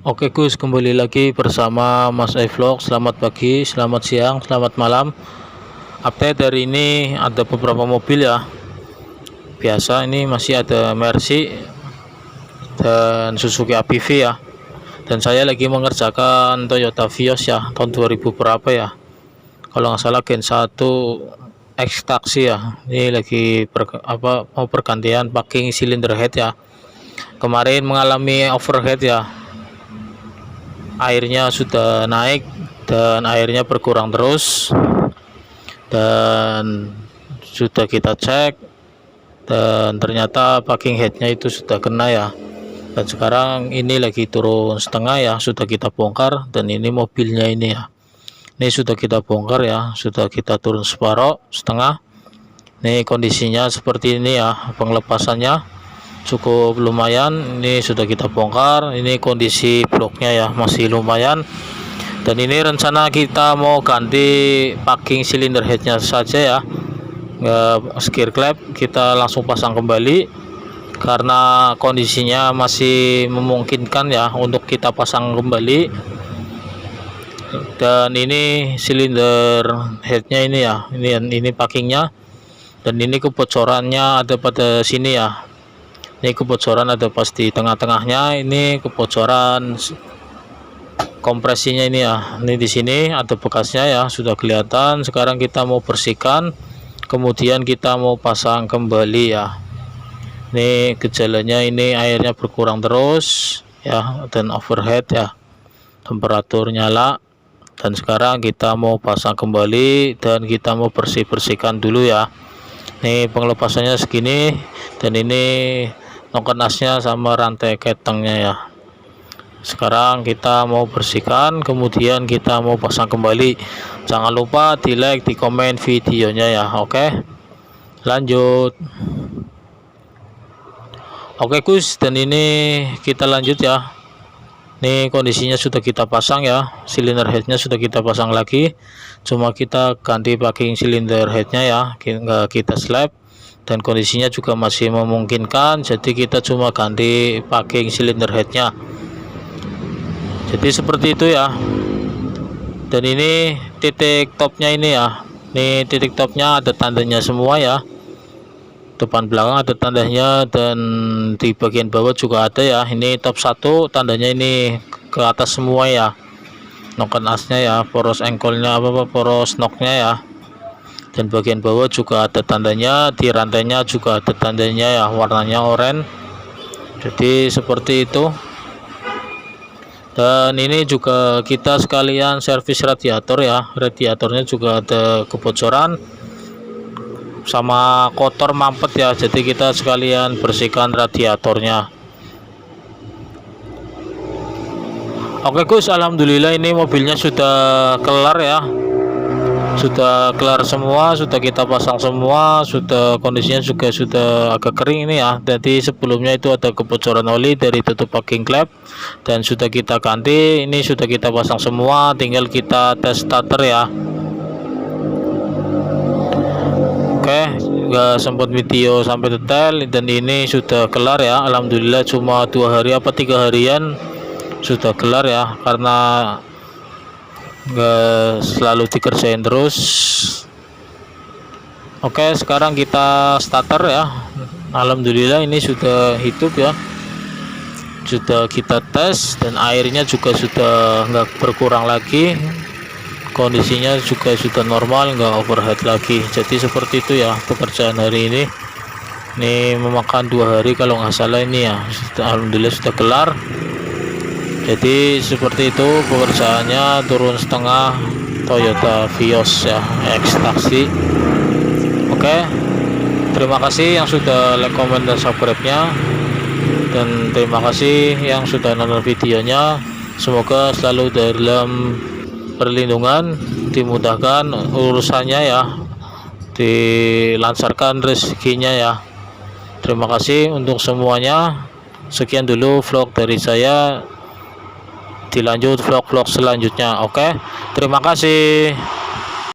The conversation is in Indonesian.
Oke Gus, kembali lagi bersama Mas Vlog. Selamat pagi, selamat siang, selamat malam. Update hari ini ada beberapa mobil ya. Biasa ini masih ada Mercy dan Suzuki APV ya. Dan saya lagi mengerjakan Toyota Vios ya, tahun 2000 berapa ya. Kalau nggak salah Gen 1 X taksi ya. Ini lagi mau pergantian packing cylinder head ya. Kemarin mengalami overhead ya. Airnya sudah naik dan airnya berkurang terus, dan sudah kita cek dan ternyata packing headnya itu sudah kena ya. Dan sekarang ini lagi turun setengah ya, sudah kita bongkar. Dan ini mobilnya ini ya, ini sudah kita bongkar ya, sudah kita turun separuh setengah. Ini kondisinya seperti ini ya, pengelepasannya cukup lumayan. Ini sudah kita bongkar. Ini kondisi bloknya ya, masih lumayan. Dan ini rencana kita mau ganti packing cylinder headnya saja ya. Gear clap kita langsung pasang kembali karena kondisinya masih memungkinkan ya untuk kita pasang kembali. Dan ini silinder headnya ini ya, ini packingnya. Dan ini kebocorannya ada pada sini ya. Ini kebocoran ada pas di tengah-tengahnya. Ini kebocoran kompresinya ini ya. Ini di sini ada bekasnya ya, sudah kelihatan. Sekarang kita mau bersihkan, kemudian kita mau pasang kembali ya. Ini gejalanya, ini airnya berkurang terus ya, dan overhead ya, temperatur nyala. Dan sekarang kita mau pasang kembali dan kita mau bersihkan dulu ya. Ini pengelepasannya segini, dan ini noken asnya sama rantai ketengnya ya. Sekarang kita mau bersihkan, kemudian kita mau pasang kembali. Jangan lupa di like, di komen videonya ya. Oke, lanjut. Oke Gus, dan ini kita lanjut ya. Ini kondisinya sudah kita pasang ya, silinder headnya sudah kita pasang lagi. Cuma kita ganti packing silinder headnya ya, kita slap. Dan kondisinya juga masih memungkinkan, jadi kita cuma ganti packing silinder headnya. Jadi seperti itu ya. Dan ini titik topnya ini ya, ini titik topnya ada tandanya semua ya, depan belakang ada tandanya, dan di bagian bawah juga ada ya. Ini top 1 tandanya ini ke atas semua ya, noken asnya ya, poros engkolnya poros noknya ya. Dan bagian bawah juga ada tandanya, di rantainya juga ada tandanya ya, warnanya oranye. Jadi seperti itu. Dan ini juga kita sekalian servis radiator ya, radiatornya juga ada kebocoran sama kotor mampet ya, jadi kita sekalian bersihkan radiatornya. Oke Gus, alhamdulillah ini mobilnya sudah kelar ya, sudah kelar semua, sudah kita pasang semua, sudah kondisinya juga sudah agak kering ini ya. Jadi sebelumnya itu ada kebocoran oli dari tutup packing clap, dan sudah kita ganti. Ini sudah kita pasang semua, tinggal kita tes starter ya. Oke, nggak sempat video sampai detail. Dan ini sudah kelar ya, alhamdulillah. Cuma 2 hari apa 3 harian sudah kelar ya, karena nggak selalu dikerjain terus. Oke, sekarang kita starter ya. Alhamdulillah ini sudah hidup ya, sudah kita tes, dan airnya juga sudah nggak berkurang lagi, kondisinya juga sudah normal, nggak overhead lagi. Jadi seperti itu ya pekerjaan hari ini. Ini memakan 2 hari kalau nggak salah ini ya. Alhamdulillah sudah kelar. Jadi seperti itu pekerjaannya, turun setengah Toyota Vios ya, X taksi. Oke, terima kasih yang sudah like, komen, dan subscribe-nya. Dan terima kasih yang sudah nonton videonya. Semoga selalu dalam perlindungan, dimudahkan urusannya ya, dilancarkan rezekinya ya. Terima kasih untuk semuanya. Sekian dulu vlog dari saya. Dilanjut vlog-vlog selanjutnya. Oke, terima kasih.